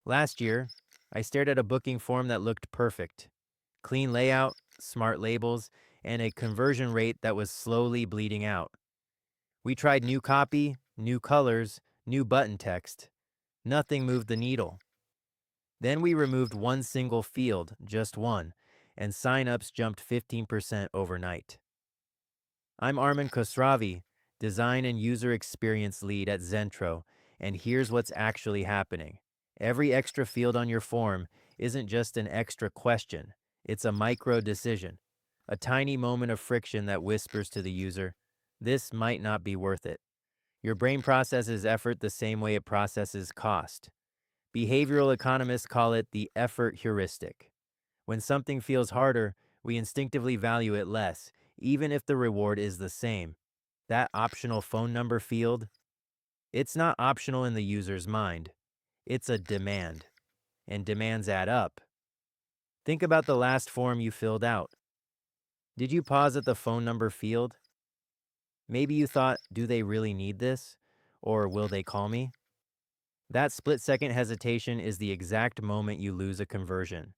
Last year, I stared at a booking form that looked perfect. Clean layout, smart labels, and a conversion rate that was slowly bleeding out. We tried new copy, new colors, new button text. Nothing moved the needle. Then we removed one single field, just one, and signups jumped 15% overnight. I'm Arman Khosravi, Design and User Experience Lead at Xentro, and here's what's actually happening. Every extra field on your form isn't just an extra question, it's a micro decision, a tiny moment of friction that whispers to the user, this might not be worth it. Your brain processes effort the same way it processes cost. Behavioral economists call it the effort heuristic. When something feels harder, we instinctively value it less, even if the reward is the same. That optional phone number field, it's not optional in the user's mind. It's a demand, and demands add up. Think about the last form you filled out. Did you pause at the phone number field? Maybe you thought, do they really need this? Or will they call me? That split-second hesitation is the exact moment you lose a conversion.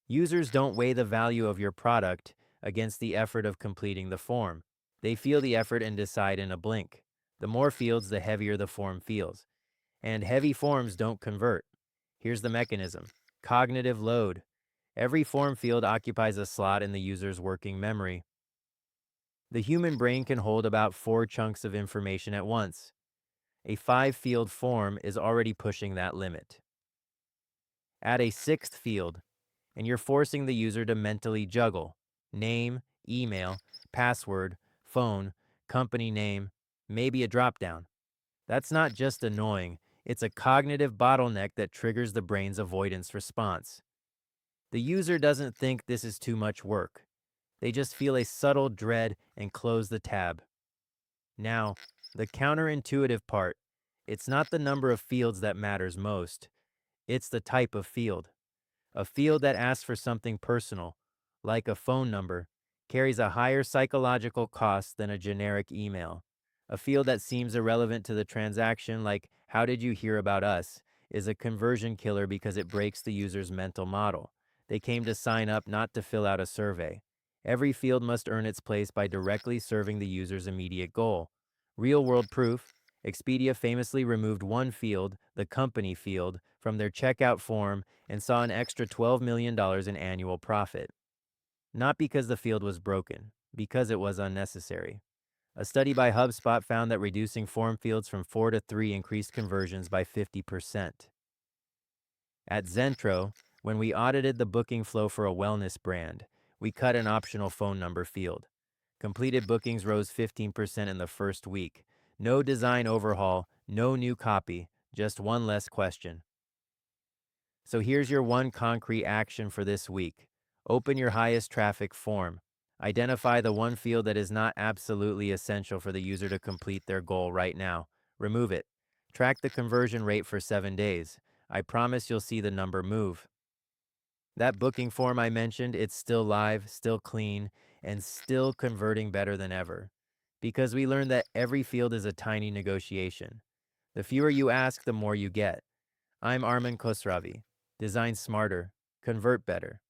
Users don't weigh the value of your product against the effort of completing the form. They feel the effort and decide in a blink. The more fields, the heavier the form feels. And heavy forms don't convert. Here's the mechanism. Cognitive load. Every form field occupies a slot in the user's working memory. The human brain can hold about 4 chunks of information at once. A 5-field form is already pushing that limit. Add a 6th field, and you're forcing the user to mentally juggle name, email, password, phone, company name, maybe a dropdown. That's not just annoying, it's a cognitive bottleneck that triggers the brain's avoidance response. The user doesn't think this is too much work. They just feel a subtle dread and close the tab. Now, the counterintuitive part, it's not the number of fields that matters most, it's the type of field. A field that asks for something personal, like a phone number, carries a higher psychological cost than a generic email. A field that seems irrelevant to the transaction, like "How did you hear about us?" is a conversion killer because it breaks the user's mental model. They came to sign up, not to fill out a survey. Every field must earn its place by directly serving the user's immediate goal. Real-world proof: Expedia famously removed one field, the company field, from their checkout form and saw an extra $12 million in annual profit. Not because the field was broken, because it was unnecessary. A study by HubSpot found that reducing form fields from 4 to 3 increased conversions by 50%. At Xentro, when we audited the booking flow for a wellness brand, we cut an optional phone number field. Completed bookings rose 15% in the first week. No design overhaul, no new copy, just one less question. So here's your one concrete action for this week. Open your highest traffic form. Identify the one field that is not absolutely essential for the user to complete their goal right now. Remove it. Track the conversion rate for 7 days. I promise you'll see the number move. That booking form I mentioned, it's still live, still clean, and still converting better than ever. Because we learned that every field is a tiny negotiation. The fewer you ask, the more you get. I'm Arman Khosravi. Design smarter, convert better.